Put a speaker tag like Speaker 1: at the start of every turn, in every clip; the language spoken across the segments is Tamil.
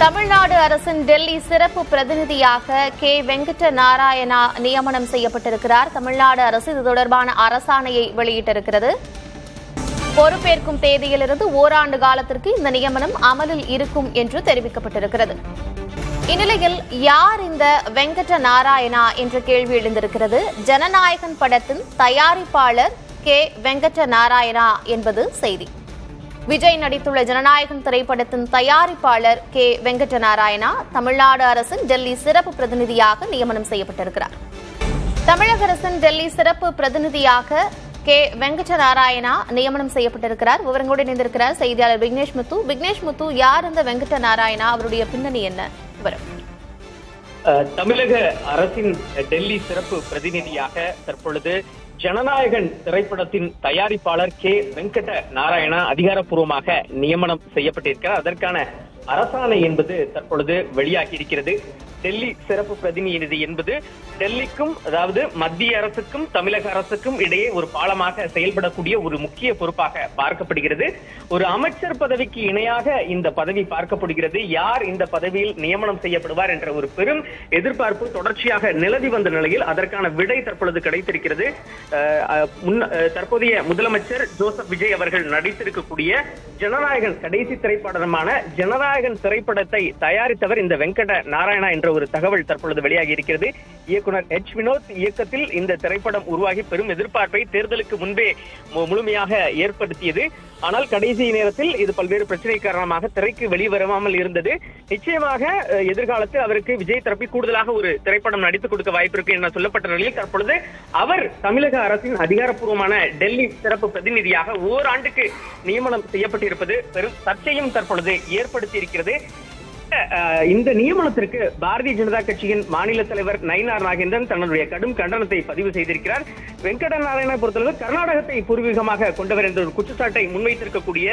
Speaker 1: தமிழ்நாடு அரசின் டெல்லி சிறப்பு பிரதிநிதியாக கே வெங்கட நாராயணா நியமனம் செய்யப்பட்டிருக்கிறார். தமிழ்நாடு அரசு இது தொடர்பான அரசாணையை வெளியிட்டிருக்கிறது. பொறுப்பேற்கும் தேதியிலிருந்து ஓராண்டு காலத்திற்கு இந்த நியமனம் அமலில் இருக்கும் என்று தெரிவிக்கப்பட்டிருக்கிறது. இந்நிலையில் யார் இந்த வெங்கட நாராயணா என்ற கேள்வி எழுந்திருக்கிறது. ஜனநாயகன் படத்தின் தயாரிப்பாளர் கே வெங்கட நாராயணா என்பது செய்தி. விஜய் நடித்துள்ள ஜனநாயகன் திரைப்படத்தின் தயாரிப்பாளர் கே வெங்கட நாராயணா தமிழ்நாடு அரசின் டெல்லி சிறப்பு பிரதிநிதியாக நியமனம் செய்யப்பட்டிருக்கிறார். தமிழக அரசின் டெல்லி சிறப்பு பிரதிநிதியாக கே வெங்கட நாராயணா நியமனம் செய்யப்பட்டிருக்கிறார். விவரங்களோடு இணைந்திருக்கிறார் செய்தியாளர் விக்னேஷ் முத்து. விக்னேஷ் முத்து, யார் இந்த வெங்கட நாராயணா? அவருடைய பின்னணி என்ன? விவரம்.
Speaker 2: தமிழக அரசின் டெல்லி சிறப்பு பிரதிநிதியாக தற்பொழுது ஜனநாயகன் திரைப்படத்தின் தயாரிப்பாளர் கே வெங்கட நாராயணா அதிகாரப்பூர்வமாக நியமனம் செய்யப்பட்டிருக்கிறார். அதற்கான அரசாணை என்பது தற்பொழுது வெளியாகி இருக்கிறது. டெல்லி சிறப்பு பிரதிநிதி என்பது டெல்லிக்கும், அதாவது மத்திய அரசுக்கும் தமிழக அரசுக்கும் இடையே ஒரு பாலமாக செயல்படக்கூடிய ஒரு முக்கிய பொறுப்பாக பார்க்கப்படுகிறது. ஒரு அமைச்சர் பதவிக்கு இணையாக இந்த பதவி பார்க்கப்படுகிறது. யார் இந்த பதவியில் நியமனம் செய்யப்படுவார் என்ற ஒரு பெரும் எதிர்பார்ப்பு தொடர்ச்சியாக நிலவி வந்த நிலையில் அதற்கான விடை தற்பொழுது கிடைத்திருக்கிறது. தற்போதைய முதலமைச்சர் ஜோசப் விஜய் அவர்கள் நடித்திருக்கக்கூடிய ஜனநாயகன் கடைசி திரைப்படமான ஜனநாயகன் திரைப்படத்தை தயாரித்தவர் இந்த வெங்கட நாராயணா என்ற ஒரு தகவல் தற்பொழுது வெளியாகி இருக்கிறது. இயக்குனர் எச் வினோத் இயக்கத்தில் இந்த திரைப்படம் உருவாகி பெரும் எதிர்பார்ப்பை தேர்தலுக்கு முன்பே முழுமையாக ஏற்படுத்தியது. ஆனால் கடைசி நேரத்தில் இது பல்வேறு பிரச்சனை காரணமாக திரைக்கு வெளிவராமல் இருந்தது. நிச்சயமாக எதிர்காலத்தில் அவருக்கு விஜய் தரப்பில் கூடுதலாக ஒரு திரைப்படம் நடித்துக் கொடுக்க வாய்ப்பு இருக்கு என சொல்லப்பட்ட நிலையில் தற்பொழுது அவர் தமிழக அரசின் அதிகாரப்பூர்வமான டெல்லி சிறப்பு பிரதிநிதியாக ஓராண்டுக்கு நியமனம் செய்யப்பட்டிருப்பது பெரும் சர்ச்சையும் தற்பொழுது ஏற்படுத்தி இருக்கிறது. இந்த நியமனத்திற்கு பாரதிய ஜனதா கட்சியின் மாநில தலைவர் நயினார் நாகேந்திரன் தன்னுடைய கடும் கண்டனத்தை பதிவு செய்திருக்கிறார். வெங்கட நாராயணா பொறுத்தளவு கர்நாடகத்தை பூர்வீகமாக கொண்டவர் என்ற ஒரு குற்றச்சாட்டை முன்வைத்திருக்கக்கூடிய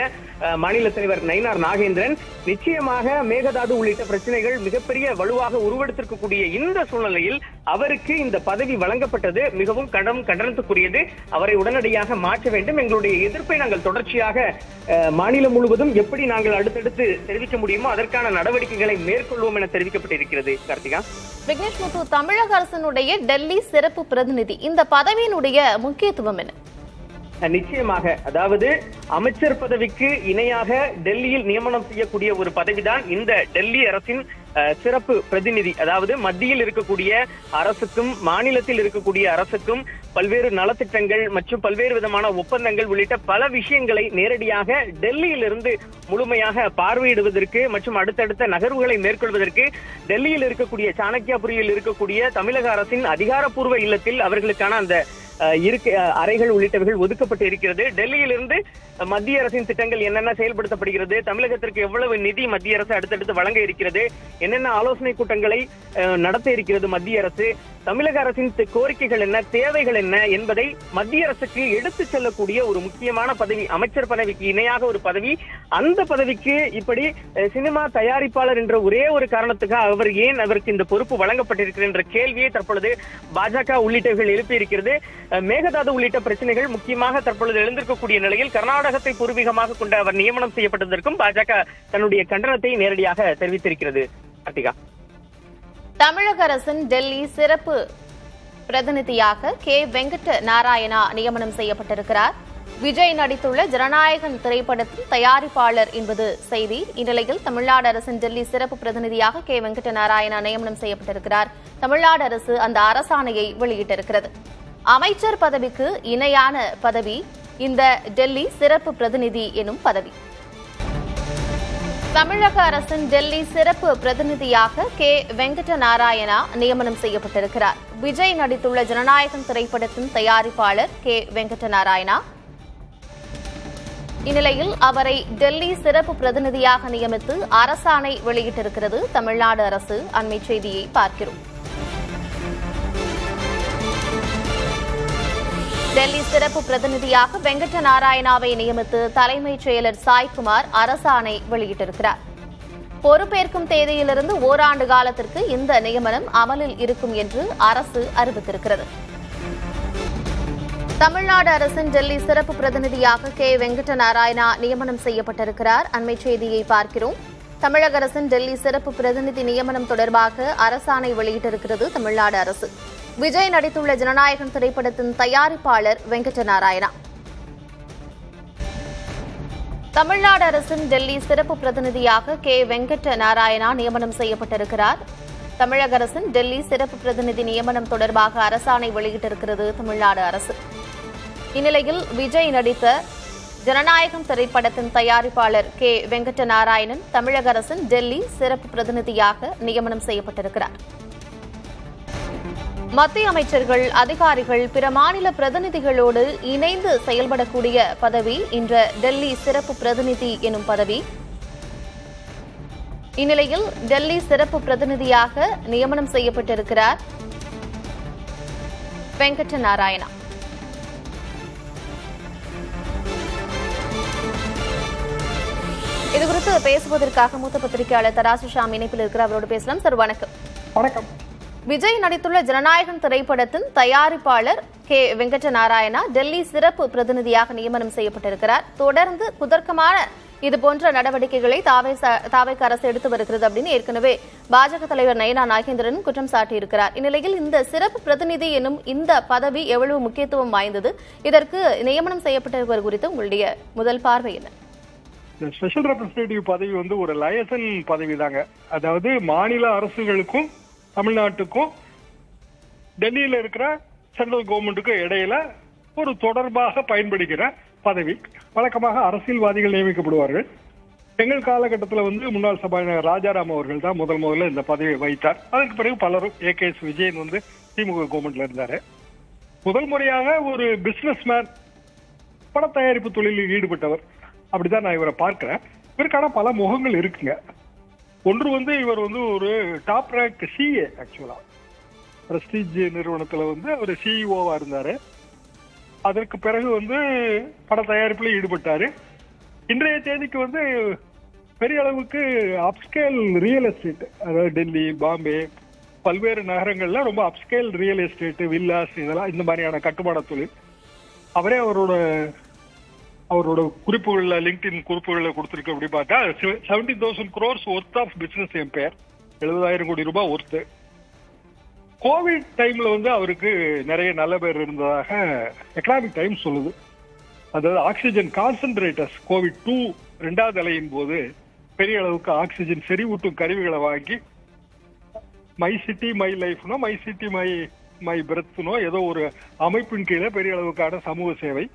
Speaker 2: மாநில தலைவர் நயினார் நாகேந்திரன் நிச்சயமாக மேகதாது உள்ளிட்ட பிரச்சனைகள் மிகப்பெரிய வலுவாக உருவெடுத்திருக்கக்கூடிய இந்த சூழ்நிலையில் அவருக்கு இந்த பதவி வழங்கப்பட்டது மிகவும் கண்டனத்துக்குரியது. அவரை உடனடியாக மாற்ற வேண்டும். எங்களுடைய எதிர்ப்பை நாங்கள் தொடர்ச்சியாக மாநிலம் முழுவதும் எப்படி நாங்கள் அடுத்தடுத்து தெரிவிக்க முடியுமோ அதற்கான நடவடிக்கைகளை மேற்கொள்வோம் என தெரிவிக்கப்பட்டிருக்கிறது. கார்த்திகா.
Speaker 1: விக்னேஷ் முத்து, தமிழக அரசினுடைய டெல்லி சிறப்பு பிரதிநிதி இந்த பதவியினுடைய முக்கியத்துவம் என்ன?
Speaker 2: நிச்சயமாக, அதாவது அமைச்சர் பதவிக்கு இணையாக டெல்லியில் நியமனம் செய்யக்கூடிய ஒரு பதவிதான் இந்த டெல்லி அரசின் சிறப்பு பிரதிநிதி. அதாவது மத்தியில் இருக்கக்கூடிய அரசுக்கும் மாநிலத்தில் இருக்கக்கூடிய அரசுக்கும் பல்வேறு நலத்திட்டங்கள் மற்றும் பல்வேறு விதமான ஒப்பந்தங்கள் உள்ளிட்ட பல விஷயங்களை நேரடியாக டெல்லியிலிருந்து முழுமையாக பார்வையிடுவதற்கு மற்றும் அடுத்தடுத்த நகர்வுகளை மேற்கொள்வதற்கு டெல்லியில் இருக்கக்கூடிய சாணக்கியாபுரியில் இருக்கக்கூடிய தமிழக அரசின் அதிகாரப்பூர்வ இல்லத்தில் அவர்களுக்கான அந்த அறைகள் உள்ளிட்டவைகள் ஒதுக்கப்பட்டு இருக்கிறது. டெல்லியிலிருந்து மத்திய அரசின் திட்டங்கள் என்னென்ன செயல்படுத்தப்படுகிறது, தமிழகத்திற்கு எவ்வளவு நிதி மத்திய அரசு அடுத்தடுத்து வழங்க இருக்கிறது, என்னென்ன ஆலோசனை கூட்டங்களை நடத்த இருக்கிறது மத்திய அரசு, தமிழக அரசின் கோரிக்கைகள் என்ன, தேவைகள் என்ன என்பதை மத்திய அரசுக்கு எடுத்துச் செல்லக்கூடிய ஒரு முக்கியமான பதவி, அமைச்சர் பதவிக்கு இணையாக ஒரு பதவி. அந்த பதவிக்கு இப்படி சினிமா தயாரிப்பாளர் என்ற ஒரே ஒரு காரணத்துக்காக அவருக்கு இந்த பொறுப்பு வழங்கப்பட்டிருக்கிறது என்ற கேள்வியை தற்பொழுது பாஜக உள்ளிட்டவர்கள் எழுப்பியிருக்கிறது. மேகதாது உள்ளிட்ட பிரச்சனைகள் முக்கியமாக தற்பொழுது எழுந்திருக்கக்கூடிய நிலையில் கர்நாடகத்தை பூர்வீகமாக கொண்ட அவர் நியமனம் செய்யப்பட்டதற்கும் பாஜக தன்னுடைய கண்டனத்தை நேரடியாக தெரிவித்திருக்கிறது. கார்த்திகா.
Speaker 1: தமிழக அரசின் டெல்லி சிறப்பு பிரதிநிதியாக கே வெங்கட நாராயணா நியமனம் செய்யப்பட்டிருக்கிறார். விஜய் நடித்துள்ள ஜனநாயகன் திரைப்படத்தின் தயாரிப்பாளர் என்பது செய்தி. இந்நிலையில் தமிழ்நாடு அரசின் டெல்லி சிறப்பு பிரதிநிதியாக கே வெங்கட நாராயணா நியமனம் செய்யப்பட்டிருக்கிறார். தமிழ்நாடு அரசு அந்த அரசாணையை வெளியிட்டிருக்கிறது. அமைச்சர் பதவிக்கு இணையான பதவி இந்த டெல்லி சிறப்பு பிரதிநிதி எனும் பதவி. தமிழக அரசின் டெல்லி சிறப்பு பிரதிநிதியாக கே வெங்கட நாராயணா நியமனம் செய்யப்பட்டிருக்கிறார். விஜய் நடித்துள்ள ஜனநாயகன் திரைப்படத்தின் தயாரிப்பாளர் கே வெங்கட நாராயணா. இந்நிலையில் அவரை டெல்லி சிறப்பு பிரதிநிதியாக நியமித்து அரசாணை வெளியிட்டிருக்கிறது தமிழ்நாடு அரசு. அண்மை செய்தியை பார்க்கிறோம். டெல்லி சிறப்பு பிரதிநிதியாக வெங்கட நாராயணாவை நியமித்து தலைமைச் செயலர் சாய்குமார் அரசாணை வெளியிட்டிருக்கிறார். பொறுப்பேற்கும் தேதியிலிருந்து ஓராண்டு காலத்திற்கு இந்த நியமனம் அமலில் இருக்கும் என்று அரசு அறிவித்திருக்கிறது. தமிழ்நாடு அரசின் டெல்லி சிறப்பு பிரதிநிதியாக கே வெங்கட நாராயணா நியமனம் செய்யப்பட்டிருக்கிறார். அண்மை செய்தியை பார்க்கிறோம். தமிழக அரசின் டெல்லி சிறப்பு பிரதிநிதி நியமனம் தொடர்பாக அரசாணை வெளியிட்டிருக்கிறது தமிழ்நாடு அரசு. விஜய் நடித்துள்ள ஜனநாயகன் திரைப்படத்தின் தயாரிப்பாளர் வெங்கட நாராயணா. தமிழ்நாடு அரசின் டெல்லி சிறப்பு பிரதிநிதியாக கே வெங்கட நாராயணா நியமனம் செய்யப்பட்டிருக்கிறார். தமிழக அரசின் டெல்லி சிறப்பு பிரதிநிதி நியமனம் தொடர்பாக அரசாணை வெளியிட்டிருக்கிறது தமிழ்நாடு அரசு. இந்நிலையில் விஜய் நடித்த ஜனநாயகம் திரைப்படத்தின் தயாரிப்பாளர் கே வெங்கட நாராயணன் தமிழக அரசின் டெல்லி சிறப்பு பிரதிநிதியாக நியமனம் செய்யப்பட்டிருக்கிறார். மத்திய அமைச்சர்கள், அதிகாரிகள், பிற மாநில பிரதிநிதிகளோடு இணைந்து செயல்படக்கூடிய பதவி என்ற டெல்லி சிறப்பு பிரதிநிதி எனும் பதவி. இந்நிலையில் டெல்லி சிறப்பு பிரதிநிதியாக நியமனம் செய்யப்பட்டிருக்கிறார் வெங்கட நாராயணா. இதுகுறித்து பேசுவதற்காக மூத்த பத்திரிகையாளர் தராசு ஷாம் இணைப்பில் இருக்கிறார். அவரோடு பேசலாம். சார், வணக்கம்.
Speaker 3: வணக்கம்.
Speaker 1: விஜய் நடித்துள்ள ஜனநாயகன் திரைப்படத்தின் தயாரிப்பாளர் கே வெங்கட நாராயணா டெல்லி சிறப்பு பிரதிநிதியாக நியமனம் செய்யப்பட்டிருக்கிறார். தொடர்ந்து குதர்க்கமான இதுபோன்ற நடவடிக்கைகளை தாவேக அரசு எடுத்து வருகிறது அப்படின்னு ஏற்கனவே பாஜக தலைவர் நயினா நாகேந்திரன் குற்றம் சாட்டியிருக்கிறார். இந்நிலையில் இந்த சிறப்பு பிரதிநிதி எனும் இந்த பதவி எவ்வளவு முக்கியத்துவம் வாய்ந்தது, இதற்கு நியமனம் செய்யப்பட்டிருப்பது குறித்து உங்களுடைய முதல் பார்வை என்ன?
Speaker 3: ஸ்பெஷல் ரெப்ரசன்டேட்டிவ் பதவி ஒரு லயசன் பதவி தாங்க. அதாவது மாநில அரசுகளுக்கும் தமிழ்நாட்டுக்கும் டெல்லியில இருக்கிற சென்ட்ரல் கவர்மெண்ட்டுக்கும் இடையில ஒரு தொடர்பாக பயன்படுகிற பதவி. வழக்கமாக அரசியல்வாதிகள் நியமிக்கப்படுவார்கள். எங்கள் காலகட்டத்தில் முன்னாள் சபாநாயகர் ராஜாராம் அவர்கள் தான் முதல்ல இந்த பதவியை வைத்தார். அதற்கு பிறகு பலரும் ஏகேஎஸ் விஜயன் திமுக கவர்மெண்ட்ல இருந்தாரு. முதல் முறையாக ஒரு பிசினஸ் மேன், பட தயாரிப்பு தொழிலில் ஈடுபட்டவர், அப்படிதான் நான் இவரை பார்க்கிறேன். இவருக்கான பல முகங்கள் இருக்குங்க. ஒன்று இவர் ஒரு டாப் ரேங்க் சிஏ, ஆக்சுவலா பிரஸ்டீஜ் நிறுவனத்துல அவர் சிஇஓவா இருந்தாரு. அதற்கு பிறகு பட தயாரிப்புல ஈடுபட்டாரு. இன்றைய தேதிக்கு பெரிய அளவுக்கு அப்ஸ்கேல் ரியல் எஸ்டேட், அதாவது டெல்லி, பாம்பே, பல்வேறு நகரங்கள்ல ரொம்ப அப்ஸ்கேல் ரியல் எஸ்டேட், வில்லாஸ், இதெல்லாம் இந்த மாதிரியான கட்டுமான தொழில். அவரே அவரோட குறிப்புகள்ல, லிங்க்டின் குறிப்புகள்ல கொடுத்திருக்கு. அப்படி பார்த்தா 70,000 crores worth of business empire, 70,000 கோடி ரூபாய் ஒர்த்து. கோவிட் டைம்ல அவருக்கு நிறைய நல்ல பேர் இருந்ததாக எக்கனாமிக் டைம்ஸ் சொல்லுது. அதாவது ஆக்சிஜன் கான்சென்ட்ரேட்டர்ஸ் கோவிட்-2 2வது அலையின் போது பெரிய அளவுக்கு ஆக்சிஜன் செறிவூட்டும் கருவிகளை வாங்கி மை சிட்டி மை லைஃப்னோ, மை சிட்டி மை பிரெத்னோ ஏதோ ஒரு அமைப்பின் கீழே பெரிய அளவுக்கான சமூக சேவை,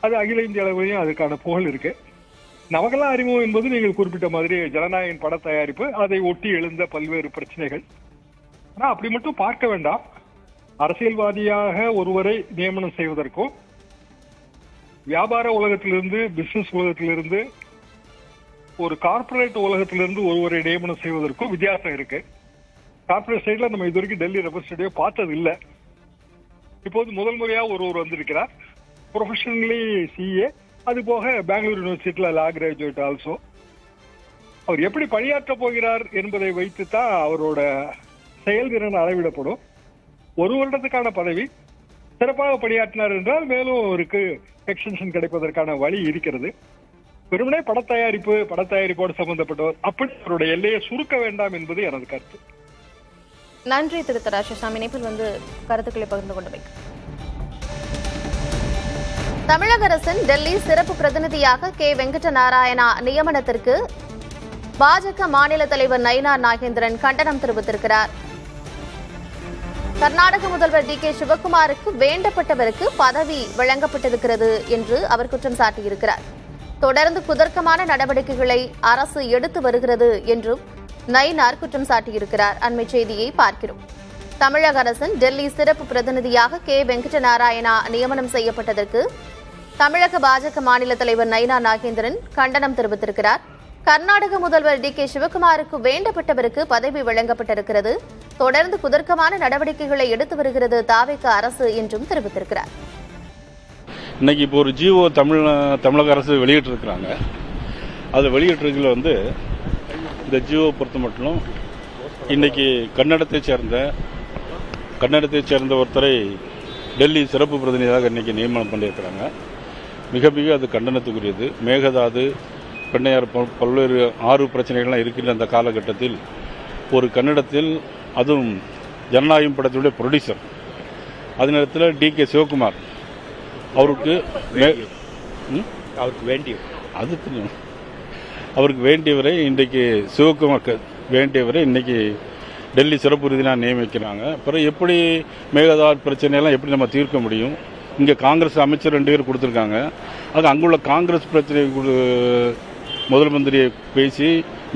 Speaker 3: அது அகில இந்திய அளவிலையும் அதுக்கான புகழ் இருக்கு. நமக்கெல்லாம் அறிமுகம் என்பது நீங்கள் குறிப்பிட்ட மாதிரி ஜனநாயகன் பட தயாரிப்பு, அதை ஒட்டி எழுந்த பல்வேறு பிரச்சனைகள். ஆனா அப்படி மட்டும் பார்க்க வேண்டாம். அரசியல்வாதியாக ஒருவரை நியமனம் செய்வதற்கும் வியாபார உலகத்திலிருந்து, பிசினஸ் உலகத்திலிருந்து, ஒரு கார்பரேட் உலகத்திலிருந்து ஒருவரை நியமனம் செய்வதற்கும் வித்தியாசம் இருக்கு. கார்பரேட் சைட்ல நம்ம இது வரைக்கும் டெல்லி ரெப்ரசன்டேட்டிவ் பார்த்தது இல்லை. இப்போது முதல் முறையாக ஒருவர் வந்திருக்கிறார். ப்ரொஃபஷனலி சிஏ, அது போக பெங்களூர் யூனிவர்சிட்டியில் லா கிராஜுவேட் ஆல்சோ. அவர் எப்படி பணியாற்ற போகிறார் என்பதை வைத்து தான் அவரோட செயல்திறன் அளவிடப்படும். ஒரு வருடத்துக்கான பதவி, சிறப்பாக பணியாற்றினார் என்றால் மேலும் அவருக்கு எக்ஸ்டென்ஷன் கிடைப்பதற்கான வழி இருக்கிறது. வெறுமனே பட தயாரிப்போடு சம்பந்தப்பட்டவர், அப்படி அவருடைய எல்லையை சுருக்க வேண்டாம் என்பது எனது கருத்து.
Speaker 1: நன்றி திரு தராசு. இணைப்பில் கருத்துக்களை பகிர்ந்து கொண்டு தமிழக அரசின் டெல்லி சிறப்பு பிரதிநிதியாக கே வெங்கட நாராயணா நியமனத்திற்கு பாஜக மாநில தலைவர் நயினா நாகேந்திரன் கண்டனம் தெரிவித்திருக்கிறார். கர்நாடக முதல்வர் டி.கே. சிவக்குமாருக்கு வேண்டப்பட்டவருக்கு பதவி வழங்கப்பட்டிருக்கிறது என்று அவர் குற்றம் சாட்டியிருக்கிறார். தொடர்ந்து குதர்க்கமான நடவடிக்கைகளை அரசு எடுத்து வருகிறது என்றும் நயினார் குற்றம் சாட்டியிருக்கிறார். அண்மை செய்தியை பார்க்கிறோம். தமிழக அரசின் டெல்லி சிறப்பு பிரதிநிதியாக கே வெங்கட நாராயணா நியமனம் செய்யப்பட்டதற்கு தமிழக பாஜக மாநில தலைவர் நயினா நாகேந்திரன் கண்டனம் தெரிவித்திருக்கிறார். கர்நாடக முதல்வர் டி.கே. சிவக்குமாருக்கு வேண்டப்பட்டவருக்கு பதவி வழங்கப்பட்டிருக்கிறது. தொடர்ந்து குதர்க்கமான நடவடிக்கைகளை எடுத்து வருகிறது தாவேக அரசு என்றும் தெரிவித்திருக்கிறார்.
Speaker 4: இன்னைக்கு இப்போ ஒரு ஜிஓ தமிழக அரசு வெளியிட்டிருக்கிறாங்க. அது வெளியிட்டிருக்கல இந்த ஜிஓ பொறுத்த மட்டும் இன்னைக்கு கன்னடத்தை சேர்ந்த ஒருத்தரை டெல்லி சிறப்பு பிரதிநிதியாக இன்னைக்கு நியமனம் பண்ணியிருக்கிறாங்க. மிக மிக அது கண்டனத்துக்குரியது. மேகதாது பெண்ணையார் பல்வேறு 6 பிரச்சனைகள்லாம் இருக்கின்ற அந்த காலகட்டத்தில் ஒரு கன்னடத்தில், அதுவும் ஜனநாயகம் படத்துடைய ப்ரொடியூசர், அதே நேரத்தில் DK சிவகுமார் அவருக்கு அது தெரியும், அவருக்கு வேண்டியவரை இன்றைக்கு சிவகுமார் வேண்டியவரை இன்னைக்கு டெல்லி சிறப்பு விருதினாக நியமிக்கிறாங்க. அப்புறம் எப்படி மேகதாது பிரச்சனையெல்லாம் எப்படி நம்ம தீர்க்க முடியும்? இங்கே காங்கிரஸ் அமைச்சர் 2 பேர் கொடுத்துருக்காங்க. அது அங்குள்ள காங்கிரஸ் பிரச்சனை முதல் மந்திரியை பேசி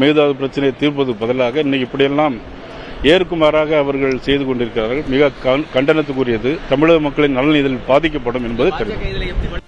Speaker 4: மேகதாது பிரச்சனையை தீர்ப்பதற்கு பதிலாக இன்னைக்கு இப்படியெல்லாம் ஏற்குமாறாக அவர்கள் செய்து கொண்டிருக்கிறார்கள். மிக கண்டனத்துக்குரியது. தமிழக மக்களின் நலன் இதில் பாதிக்கப்படும் என்பது தெரியும்.